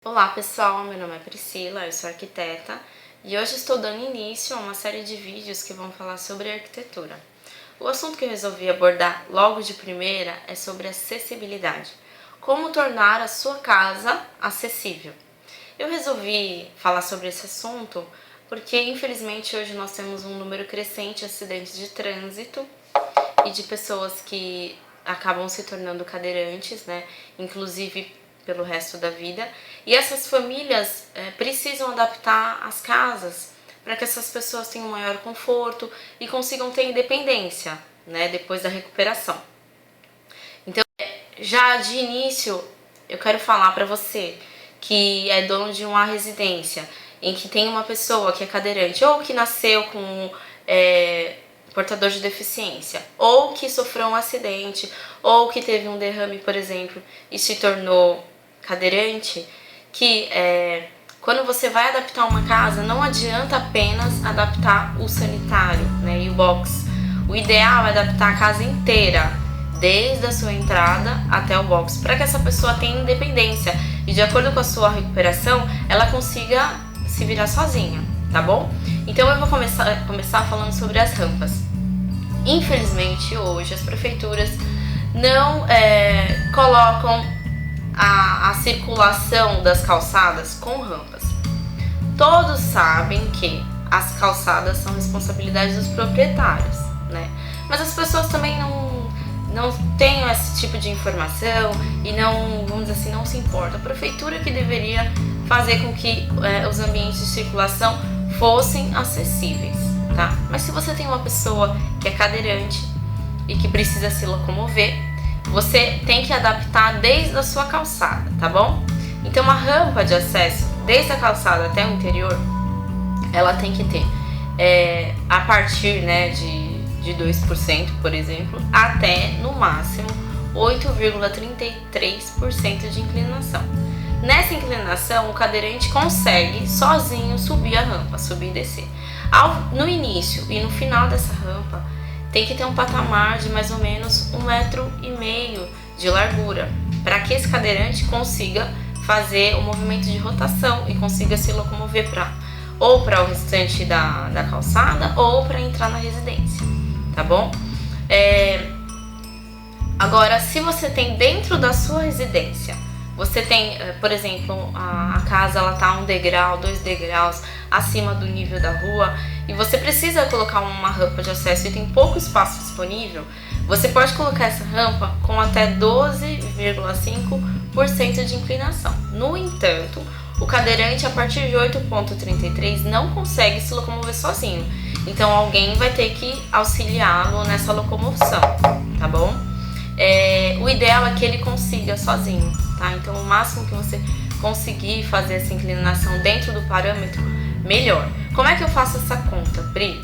Olá pessoal, meu nome é Priscila, eu sou arquiteta e hoje estou dando início a uma série de vídeos que vão falar sobre arquitetura. O assunto que eu resolvi abordar logo de primeira é sobre acessibilidade. Como tornar a sua casa acessível. Eu resolvi falar sobre esse assunto porque infelizmente hoje nós temos um número crescente de acidentes de trânsito e de pessoas que acabam se tornando cadeirantes, né? Inclusive pelo resto da vida. E essas famílias precisam adaptar as casas para que essas pessoas tenham maior conforto e consigam ter independência, né, depois da recuperação. Então, já de início, eu quero falar para você que é dono de uma residência em que tem uma pessoa que é cadeirante ou que nasceu com portador de deficiência, ou que sofreu um acidente, ou que teve um derrame, por exemplo, e se tornou cadeirante, que quando você vai adaptar uma casa, não adianta apenas adaptar o sanitário, né, e o box. O ideal é adaptar a casa inteira, desde a sua entrada até o box, para que essa pessoa tenha independência e, de acordo com a sua recuperação, ela consiga se virar sozinha, tá bom? Então eu vou começar falando sobre as rampas. Infelizmente, hoje as prefeituras não colocam a circulação das calçadas com rampas. Todos sabem que as calçadas são responsabilidade dos proprietários, né? Mas as pessoas também não têm esse tipo de informação e não, vamos dizer assim, não se importa. A prefeitura que deveria fazer com que os ambientes de circulação fossem acessíveis, tá? Mas se você tem uma pessoa que é cadeirante e que precisa se locomover, você tem que adaptar desde a sua calçada, tá bom? Então a rampa de acesso, desde a calçada até o interior, ela tem que ter a partir, né, de 2%, por exemplo, até no máximo 8,33% de inclinação. Nessa inclinação, o cadeirante consegue sozinho subir a rampa, subir e descer. No início e no final dessa rampa, tem que ter um patamar de mais ou menos 1,5 metro de largura, para que esse cadeirante consiga fazer o movimento de rotação e consiga se locomover ou para o restante da calçada ou para entrar na residência, tá bom? Agora, se você tem dentro da sua residência, você tem, por exemplo, a casa ela tá 1 degrau, 2 degraus acima do nível da rua e você precisa colocar uma rampa de acesso e tem pouco espaço disponível, você pode colocar essa rampa com até 12,5% de inclinação. No entanto, o cadeirante a partir de 8,33 não consegue se locomover sozinho, então alguém vai ter que auxiliá-lo nessa locomoção, tá bom? O ideal é que ele consiga sozinho, tá? Então o máximo que você conseguir fazer essa inclinação dentro do parâmetro, melhor. Como é que eu faço essa conta, Pri?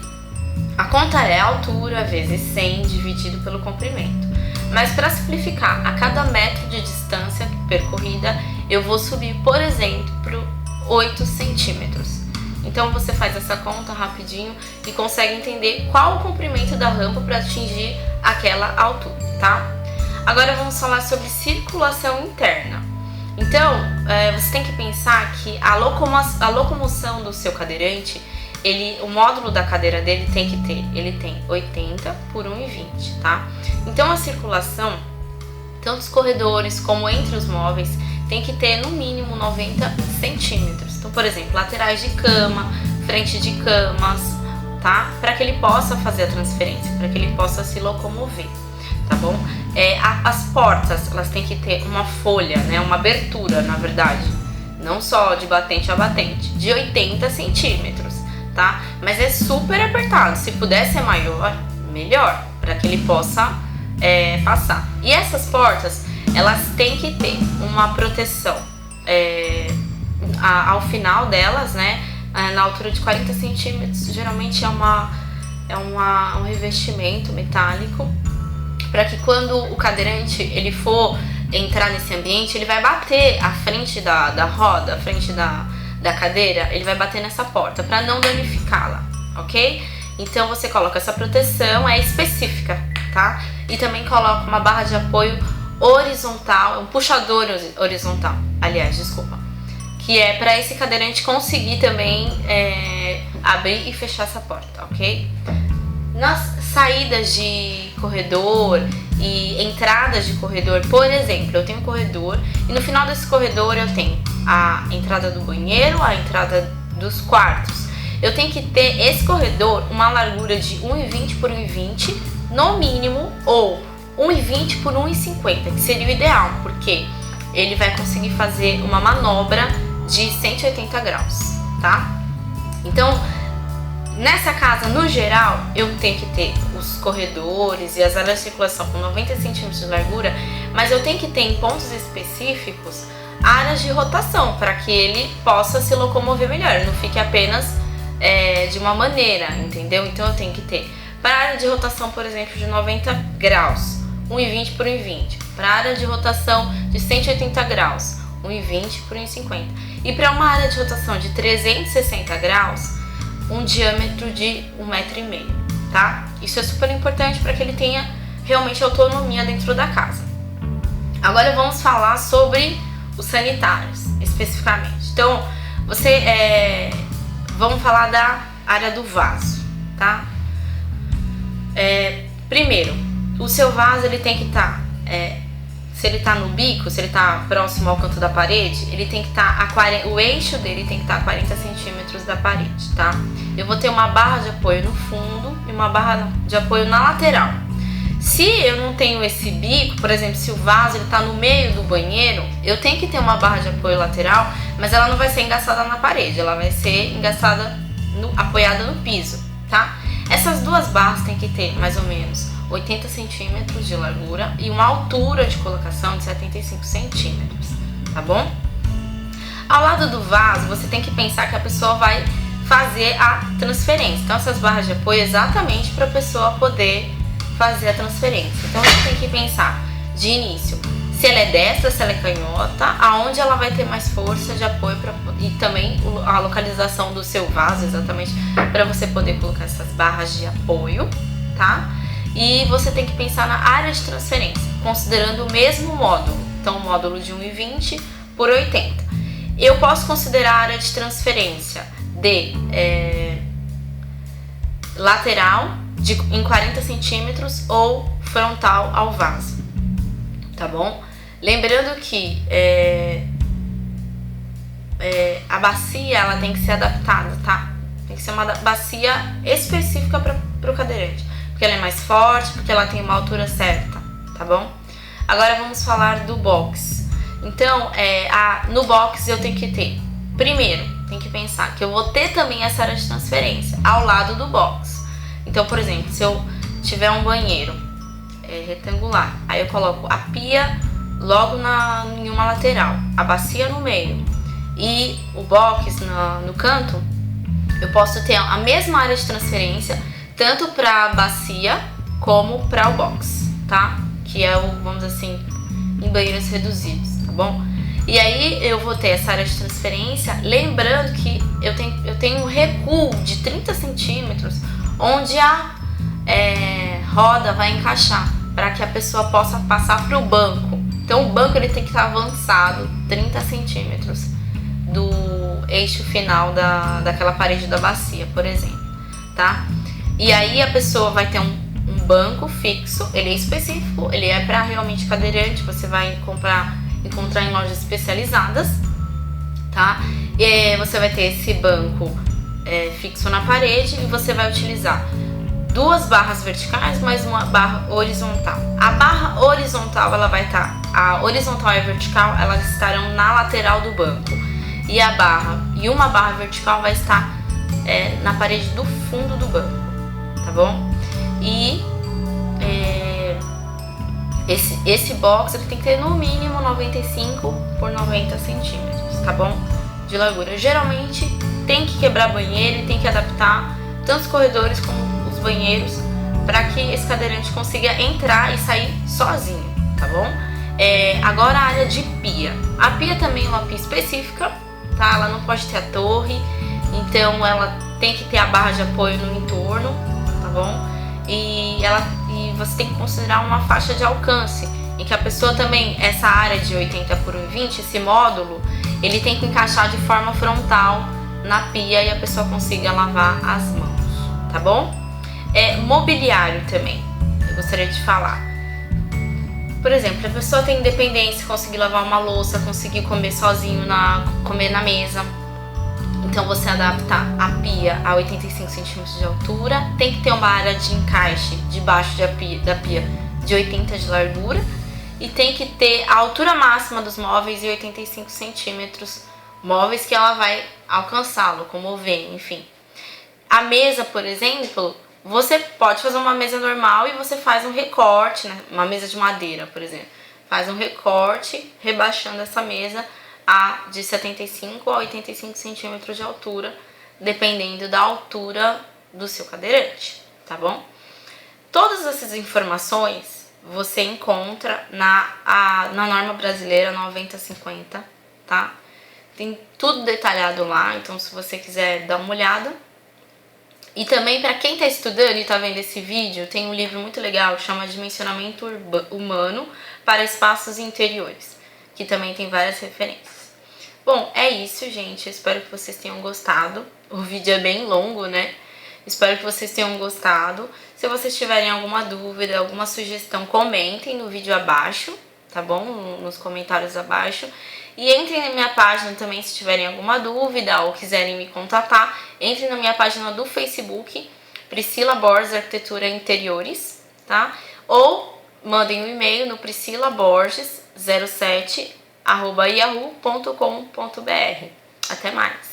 A conta é a altura vezes 100 dividido pelo comprimento. Mas para simplificar, a cada metro de distância percorrida, eu vou subir, por exemplo, 8 centímetros. Então você faz essa conta rapidinho e consegue entender qual o comprimento da rampa para atingir aquela altura, tá? Agora vamos falar sobre circulação interna. Então, você tem que pensar que a locomoção do seu cadeirante, o módulo da cadeira dele ele tem 80 por 1,20, tá? Então a circulação, tanto os corredores como entre os móveis, tem que ter no mínimo 90 centímetros. Então, por exemplo, laterais de cama, frente de camas, tá? Para que ele possa fazer a transferência, para que ele possa se locomover, tá bom? As portas, elas têm que ter uma folha, né? Uma abertura, na verdade, não só de batente a batente, de 80 centímetros, tá? Mas é super apertado, se puder ser maior, melhor, para que ele possa passar. E essas portas, elas têm que ter uma proteção ao final delas, né? Na altura de 40 centímetros, geralmente é um revestimento metálico, para que quando o cadeirante ele for entrar nesse ambiente, ele vai bater a frente da roda, a frente da cadeira, ele vai bater nessa porta para não danificá-la, ok? Então você coloca essa proteção, é específica, tá? E também coloca uma barra de apoio horizontal, um puxador horizontal, aliás, desculpa, que é para esse cadeirante conseguir também abrir e fechar essa porta, ok? Nas saídas de corredor e entradas de corredor, por exemplo, eu tenho um corredor e no final desse corredor eu tenho a entrada do banheiro, a entrada dos quartos. Eu tenho que ter esse corredor uma largura de 1,20 por 1,20 no mínimo, ou 1,20 por 1,50, que seria o ideal, porque ele vai conseguir fazer uma manobra de 180 graus, tá? Então, nessa casa, no geral, eu tenho que ter os corredores e as áreas de circulação com 90 centímetros de largura, mas eu tenho que ter em pontos específicos áreas de rotação para que ele possa se locomover melhor, não fique apenas de uma maneira, entendeu? Então eu tenho que ter para a área de rotação, por exemplo, de 90 graus, 1,20 por 1,20. Para a área de rotação de 180 graus, 1,20 por 1,50. E para uma área de rotação de 360 graus, um diâmetro de 1,5 m, tá? Isso é super importante para que ele tenha realmente autonomia dentro da casa. Agora vamos falar sobre os sanitários, especificamente. Então, vamos falar da área do vaso, tá? Primeiro, o seu vaso ele tem que estar, se ele está no bico, se ele está próximo ao canto da parede, ele tem que estar o eixo dele tem que estar a 40 centímetros da parede, tá? Eu vou ter uma barra de apoio no fundo e uma barra de apoio na lateral. Se eu não tenho esse bico, por exemplo, se o vaso está no meio do banheiro, eu tenho que ter uma barra de apoio lateral, mas ela não vai ser engaçada na parede, ela vai ser engaçada apoiada no piso, tá? Essas duas barras têm que ter mais ou menos 80 centímetros de largura e uma altura de colocação de 75 centímetros, tá bom? Ao lado do vaso, você tem que pensar que a pessoa vai fazer a transferência. Então, essas barras de apoio é exatamente para a pessoa poder fazer a transferência. Então, você tem que pensar de início se ela é destra, se ela é canhota, aonde ela vai ter mais força de apoio e também a localização do seu vaso, exatamente para você poder colocar essas barras de apoio, tá? E você tem que pensar na área de transferência, considerando o mesmo módulo. Então, o módulo de 1,20 por 80. Eu posso considerar a área de transferência de lateral em 40 centímetros ou frontal ao vaso, tá bom? Lembrando que a bacia ela tem que ser adaptada, tá? Tem que ser uma bacia específica para o cadeirante, porque ela é mais forte, porque ela tem uma altura certa, tá bom? Agora vamos falar do box. Então, no box eu tenho que ter, primeiro, tem que pensar que eu vou ter também essa área de transferência ao lado do box. Então, por exemplo, se eu tiver um banheiro retangular, aí eu coloco a pia logo em uma lateral, a bacia no meio e o box no canto, eu posso ter a mesma área de transferência tanto para a bacia como para o box, tá? Que é vamos dizer assim, em banheiros reduzidos, tá bom? E aí eu vou ter essa área de transferência, lembrando que eu tenho um recuo de 30 centímetros onde a roda vai encaixar para que a pessoa possa passar para o banco. Então o banco ele tem que estar avançado 30 centímetros do eixo final daquela parede da bacia, por exemplo, tá? E aí a pessoa vai ter um banco fixo, ele é específico, ele é para realmente cadeirante, você vai encontrar em lojas especializadas, tá? E você vai ter esse banco fixo na parede e você vai utilizar duas barras verticais mais uma barra horizontal. A barra horizontal ela vai estar, a horizontal e a vertical elas estarão na lateral do banco e uma barra vertical vai estar na parede do fundo do banco, tá bom? E esse box ele tem que ter no mínimo 95 por 90 centímetros, tá bom? De largura. Geralmente tem que quebrar banheiro e tem que adaptar tanto os corredores como os banheiros para que esse cadeirante consiga entrar e sair sozinho, tá bom? Agora a área de pia. A pia também é uma pia específica, tá? Ela não pode ter a torre, então ela tem que ter a barra de apoio no entorno, tá bom? E você tem que considerar uma faixa de alcance em que a pessoa também, essa área de 80 por 1,20, esse módulo, ele tem que encaixar de forma frontal na pia e a pessoa consiga lavar as mãos, tá bom? Mobiliário também, eu gostaria de falar. Por exemplo, a pessoa tem independência, conseguir lavar uma louça, conseguir comer sozinho, comer na mesa. Então você adapta a pia a 85 centímetros de altura, tem que ter uma área de encaixe debaixo da pia de 80 de largura e tem que ter a altura máxima dos móveis em 85 centímetros, móveis que ela vai alcançar, locomover, enfim. A mesa, por exemplo, você pode fazer uma mesa normal e você faz um recorte, né? Uma mesa de madeira, por exemplo. Faz um recorte rebaixando essa mesa de 75 a 85 centímetros de altura, dependendo da altura do seu cadeirante, tá bom? Todas essas informações você encontra na norma brasileira 9050, tá? Tem tudo detalhado lá, então se você quiser dar uma olhada. E também para quem está estudando e está vendo esse vídeo, tem um livro muito legal que chama Dimensionamento Humano para Espaços Interiores, que também tem várias referências. Bom, é isso, gente. Eu espero que vocês tenham gostado. O vídeo é bem longo, né? Espero que vocês tenham gostado. Se vocês tiverem alguma dúvida, alguma sugestão, comentem no vídeo abaixo, tá bom? Nos comentários abaixo. E entrem na minha página também se tiverem alguma dúvida ou quiserem me contatar. Entrem na minha página do Facebook, Priscila Borges Arquitetura Interiores, tá? Ou mandem um e-mail no priscilaborges07@yahoo.com.br. Até mais!